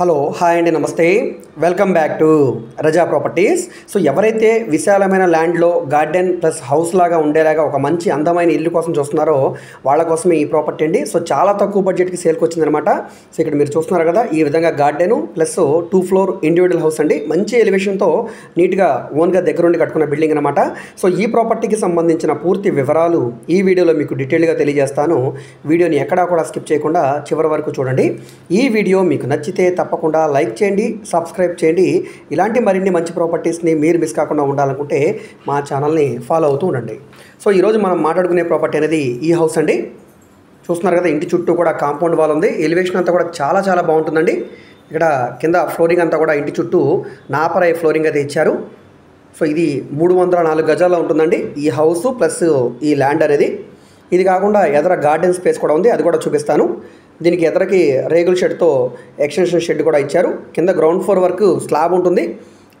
Hello hi అండి, నమస్తే. Welcome back to Raza properties. So ఎవరైతే విశాలమైన ల్యాండ్లో గార్డెన్ ప్లస్ హౌస్ లాగా ఉండేలాగా ఒక మంచి అందమైన ఇల్లు కోసం చూస్తున్నారో వాళ్ళ కోసమే ఈ ప్రాపర్టీ అండి. సో చాలా తక్కువ బడ్జెట్కి సేల్కి వచ్చిందనమాట. సో ఇక్కడ మీరు చూస్తున్నారు కదా, ఈ విధంగా garden plus 2 floor individual house అండి. మంచి ఎలివేషన్తో నీట్గా ఓన్గా దగ్గరుండి కట్టుకున్న బిల్డింగ్ అనమాట. సో ఈ ప్రాపర్టీకి సంబంధించిన పూర్తి వివరాలు ఈ వీడియోలో మీకు డీటెయిల్గా తెలియజేస్తాను. వీడియోని ఎక్కడా కూడా స్కిప్ చేయకుండా చివరి వరకు చూడండి. ఈ వీడియో మీకు నచ్చితే తప్పకుండా లైక్ చేయండి, సబ్స్క్రైబ్ చేయండి. ఇలాంటి మరిన్ని మంచి ప్రాపర్టీస్ని మీరు మిస్ కాకుండా ఉండాలనుకుంటే మా ఛానల్ని ఫాలో అవుతూ ఉండండి. సో ఈరోజు మనం మాట్లాడుకునే ప్రాపర్టీ అనేది ఈ హౌస్ అండి. చూస్తున్నారు కదా, ఇంటి చుట్టూ కూడా కాంపౌండ్ వాల్ ఉంది. ఎలివేషన్ అంతా కూడా చాలా చాలా బాగుంటుందండి. ఇక్కడ కింద ఫ్లోరింగ్ అంతా కూడా ఇంటి చుట్టూ నాపరాయి ఫ్లోరింగ్ అయితే ఇచ్చారు. సో ఇది 304 గజాల్లో ఉంటుందండి ఈ హౌస్ ప్లస్ ఈ ల్యాండ్ అనేది. ఇది కాకుండా ఎదర గార్డెన్ స్పేస్ కూడా ఉంది, అది కూడా చూపిస్తాను. దీనికి ఎదరకి రేగుల షెడ్తో ఎక్స్టెన్షన్ షెడ్ కూడా ఇచ్చారు. కింద గ్రౌండ్ ఫ్లోర్ వరకు స్లాబ్ ఉంటుంది,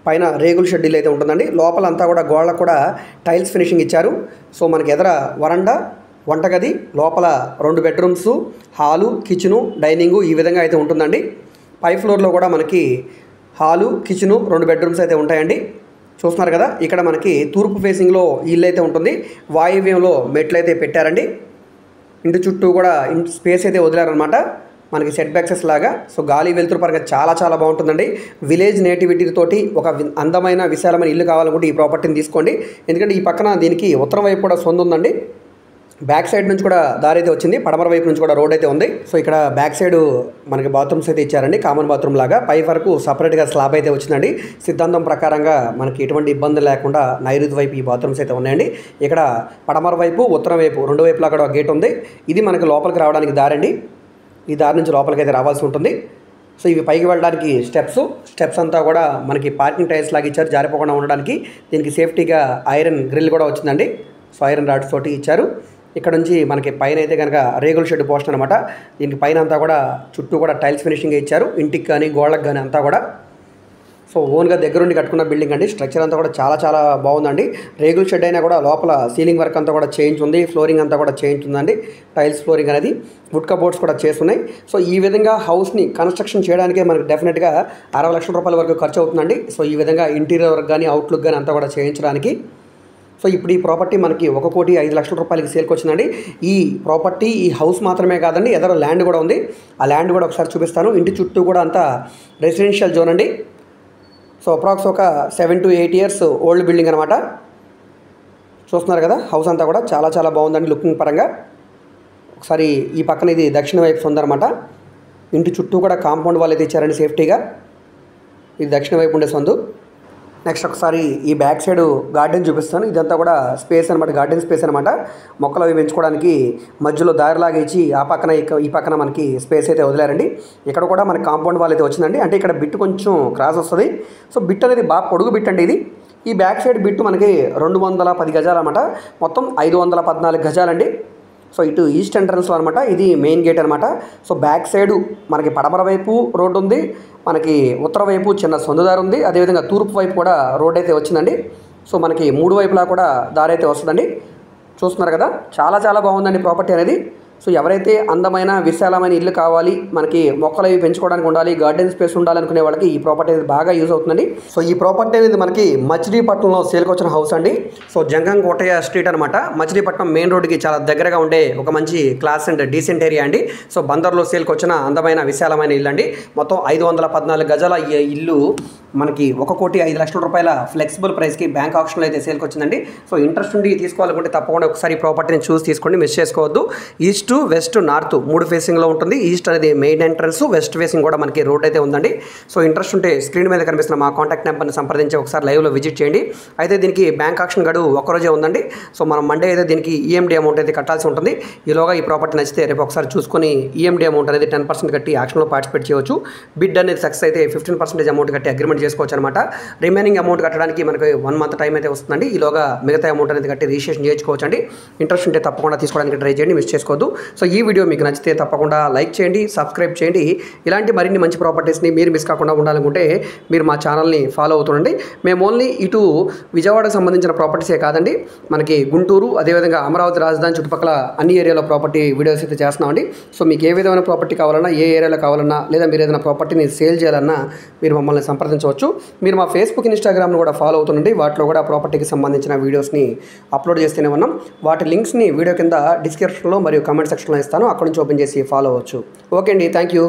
పైన రేగుల షెడ్యూల్ అయితే ఉంటుందండి. లోపలంతా కూడా గోడలకు కూడా టైల్స్ ఫినిషింగ్ ఇచ్చారు. సో మనకి ఎదర వరండా, వంటగది, లోపల 2 బెడ్రూమ్స్, హాలు, కిచెను, డైనింగు ఈ విధంగా అయితే ఉంటుందండి. పై ఫ్లోర్లో కూడా మనకి హాలు, కిచెను, 2 బెడ్రూమ్స్ అయితే ఉంటాయండి. చూస్తున్నారు కదా, ఇక్కడ మనకి తూర్పు ఫేసింగ్లో ఇల్లు అయితే ఉంటుంది. వాయువ్యంలో మెట్లు అయితే పెట్టారండి. ఇంటి చుట్టూ కూడా స్పేస్ అయితే వదిలారనమాట, మనకి సెట్ బ్యాక్సెస్ లాగా. సో గాలి వెలుతురు పరంగా చాలా చాలా బాగుంటుందండి. విలేజ్ నేటివిటీ తోటి ఒక అందమైన విశాలమైన ఇల్లు కావాలనుకుంటే ఈ ప్రాపర్టీని తీసుకోండి. ఎందుకంటే ఈ పక్కన దీనికి ఉత్తరం వైపు కూడా సొంత ఉందండి. బ్యాక్ సైడ్ నుంచి కూడా దారి అయితే వచ్చింది, పడమర వైపు నుంచి కూడా రోడ్ అయితే ఉంది. సో ఇక్కడ బ్యాక్ సైడ్ మనకి బాత్రూమ్స్ అయితే ఇచ్చారండి, కామన్ బాత్రూమ్ లాగా. పై వరకు సపరేట్గా స్లాబ్ అయితే వచ్చిందండి. సిద్ధాంతం ప్రకారంగా మనకి ఎటువంటి ఇబ్బంది లేకుండా నైరుతి వైపు ఈ బాత్రూమ్స్ అయితే ఉన్నాయండి. ఇక్కడ పడమర వైపు, ఉత్తరం వైపు 2 వైపులా కూడా గేట్ ఉంది. ఇది మనకి లోపలికి రావడానికి దారి అండి. ఈ దారి నుంచి లోపలికి అయితే రావాల్సి ఉంటుంది. సో ఇవి పైకి వెళ్ళడానికి స్టెప్స్ అంతా కూడా మనకి పార్కింగ్ టైల్స్ లాగా ఇచ్చారు, జారిపోకుండా ఉండడానికి. దీనికి సేఫ్టీగా ఐరన్ గ్రిల్ కూడా వచ్చిందండి. సో ఐరన్ రాడ్స్ తోటి ఇచ్చారు. ఇక్కడ నుంచి మనకి పైన అయితే కనుక రేగుల షెడ్ పోర్షన్ అనమాట. దీనికి పైన అంతా కూడా చుట్టూ కూడా టైల్స్ ఫినిషింగ్ ఇచ్చారు, ఇంటికి కానీ గోడలకు కానీ అంతా కూడా. సో ఓన్గా దగ్గరుండి కట్టుకున్న బిల్డింగ్ అండి. స్ట్రక్చర్ అంతా కూడా చాలా చాలా బాగుందండి. రేగుల షెడ్ అయినా కూడా లోపల సీలింగ్ వర్క్ అంతా కూడా చేంజ్ ఉంది, ఫ్లోరింగ్ అంతా కూడా చేంజ్ ఉందండి. టైల్స్ ఫ్లోరింగ్ అనేది, వుడ్ కబోర్డ్స్ కూడా చేస్తున్నాయి. సో ఈ విధంగా హౌస్ని కన్స్ట్రక్షన్ చేయడానికే మనకి డెఫినెట్గా 60 లక్షల రూపాయల వరకు ఖర్చు అవుతుందండి. సో ఈ విధంగా ఇంటీరియర్ వర్క్ కానీ అవుట్లుక్ కానీ అంతా కూడా చేయించడానికి. సో ఇప్పుడు ఈ ప్రాపర్టీ మనకి 1,05,00,000 రూపాయలకి సేల్కి వచ్చిందండి. ఈ ప్రాపర్టీ, ఈ హౌస్ మాత్రమే కాదండి, ఎదర ల్యాండ్ కూడా ఉంది. ఆ ల్యాండ్ కూడా ఒకసారి చూపిస్తాను. ఇంటి చుట్టూ కూడా అంతా రెసిడెన్షియల్ జోన్ అండి. సో అప్రాక్స్ ఒక 7 to 8 years ఓల్డ్ బిల్డింగ్ అనమాట. చూస్తున్నారు కదా, హౌస్ అంతా కూడా చాలా చాలా బాగుందండి లుకింగ్ పరంగా. ఒకసారి ఈ పక్కన ఇది దక్షిణ వైపు ఉందన్నమాట. ఇంటి చుట్టూ కూడా కాంపౌండ్ వాల్ అయితే ఇచ్చారండి సేఫ్టీగా. ఇది దక్షిణ వైపు ఉండే సందు. నెక్స్ట్ ఒకసారి ఈ బ్యాక్ సైడ్ గార్డెన్ చూపిస్తాను. ఇదంతా కూడా స్పేస్ అనమాట, గార్డెన్ స్పేస్ అనమాట. మొక్కలు అవి పెంచుకోవడానికి మధ్యలో దారిలాగా ఇచ్చి ఆ పక్కన ఈ పక్కన మనకి స్పేస్ అయితే వదిలారండి. ఇక్కడ కూడా మనకి కాంపౌండ్ వాల్ అయితే వచ్చిందండి. అంటే ఇక్కడ బిట్ కొంచెం క్రాస్ వస్తుంది. సో బిట్ అనేది బాగా పొడుగు బిట్ అండి ఇది. ఈ బ్యాక్ సైడ్ బిట్ మనకి 210 గజాలు అనమాట. మొత్తం 514 గజాలండి. సో ఇటు ఈస్ట్ ఎంట్రన్స్లో అనమాట, ఇది మెయిన్ గేట్ అనమాట. సో బ్యాక్ సైడు మనకి పడమర వైపు రోడ్డు ఉంది, మనకి ఉత్తర వైపు చిన్న సొందుదారు ఉంది, అదేవిధంగా తూర్పు వైపు కూడా రోడ్ అయితే వచ్చిందండి. సో మనకి 3 వైపులా కూడా దారి అయితే వస్తుందండి. చూస్తున్నారు కదా, చాలా చాలా బాగుందండి ప్రాపర్టీ అనేది. సో ఎవరైతే అందమైన విశాలమైన ఇల్లు కావాలి, మనకి మొక్కలు అవి పెంచుకోవడానికి ఉండాలి, గార్డెన్ స్పేస్ ఉండాలనుకునే వాళ్ళకి ఈ ప్రాపర్టీ అనేది బాగా యూజ్ అవుతుందండి. సో ఈ ప్రాపర్టీ అనేది మనకి మచిలీపట్నంలో సేల్కి వచ్చిన హౌస్ అండి. సో జంగం కోటయ్య స్ట్రీట్ అనమాట. మచిలీపట్నం మెయిన్ రోడ్డుకి చాలా దగ్గరగా ఉండే ఒక మంచి క్లాస్ అండ్ డీసెంట్ ఏరియా అండి. సో బందర్లో సేల్కి వచ్చిన అందమైన విశాలమైన ఇల్లు అండి. మొత్తం 514 గజాల ఈ ఇల్లు మనకి 1,05,00,000 రూపాయల ఫ్లెక్సిబుల్ ప్రైస్కి బ్యాంక్ ఆప్షన్లో అయితే సేల్కి వచ్చిందండి. సో ఇంట్రెస్ట్ ఉండి తీసుకోవాలనుకుంటే తప్పకుండా ఒకసారి ప్రాపర్టీని చూసి తీసుకోండి, మిస్ చేసుకోవద్దు. ఈస్ట్, వెస్ట్, నార్త్ 3 ఫేసింగ్లో ఉంటుంది. ఈస్ట్ అనేది మెయిన్ ఎంట్రన్స్, వెస్ట్ ఫేసింగ్ కూడా మనకి రోడ్ అయితే ఉందండి. సో ఇంట్రెస్ట్ ఉంటే స్క్రీన్ మీద కనిపిస్తున్న మా కాంటాక్ట్ నెంబర్ని సంప్రదించి ఒకసారి లైవ్లో విజిట్ చేయండి. అయితే దీనికి బ్యాంక్ ఆప్షన్ గడువు ఒక్కరోజే ఉందండి. సో మనం మండే అయితే దీనికి ఈఎండి అమౌంట్ అయితే కట్టాల్సి ఉంటుంది. ఈలోగా ఈ ప్రాపర్టీ నచ్చితే రేపు ఒకసారి చూసుకొని ఈఎండి అమౌంట్ అనేది 10% కట్టి ఆక్షన్లో పార్టిసిపేట్ చేయవచ్చు. బిడ్ అనేది సక్సెస్ అయితే 15% అమౌంట్ కట్టి అగ్రిమెంట్ చేసుకోవచ్చు అనమాట. రిమైనింగ్ అమౌంట్ కట్టడానికి మనకి 1 month టైం అయితే వస్తుందండి. ఈలోగా మిగతా అమౌంట్ అనేది కట్టి రిజిస్ట్రేషన్ చేసుకోవచ్చు అండి. ఇంట్రెస్ట్ ఉంటే తప్పకుండా తీసుకోవడానికి ట్రై చేయండి, మిస్ చేసుకోవద్దు. సో ఈ వీడియో మీకు నచ్చితే తప్పకుండా లైక్ చేయండి, సబ్స్క్రైబ్ చేయండి. ఇలాంటి మరిన్ని మంచి ప్రాపర్టీస్ని మీరు మిస్ కాకుండా ఉండాలనుకుంటే మీరు మా ఛానల్ని ఫాలో అవుతుండండి. మేము ఓన్లీ ఇటు విజయవాడకు సంబంధించిన ప్రాపర్టీసే కాదండి, మనకి గుంటూరు అదేవిధంగా అమరావతి రాజధాని చుట్టుపక్కల అన్ని ఏరియాలో ప్రాపర్టీ వీడియోస్ అయితే చేస్తున్నామండి. సో మీకు ఏ విధమైన ప్రాపర్టీ కావాలన్నా, ఏ ఏరియాలో కావాలన్నా, లేదా మీరు ఏదైనా ప్రాపర్టీని సేల్ చేయాలన్నా మీరు మమ్మల్ని సంప్రదించవచ్చు. మీరు మా ఫేస్బుక్, ఇన్స్టాగ్రామ్ను కూడా ఫాలో అవుతుండండి. వాటిలో కూడా ప్రాపర్టీకి సంబంధించిన వీడియోస్ని అప్లోడ్ చేస్తూనే ఉన్నాం. వాటి లింక్స్ని వీడియో కింద డిస్క్రిప్షన్లో మరియు కామెంట్ సెక్షన్లో ఇస్తాను. అక్కడ నుంచి ఓపెన్ చేసి ఫాలో అవ్వచ్చు. ఓకే అండి, థ్యాంక్ యూ.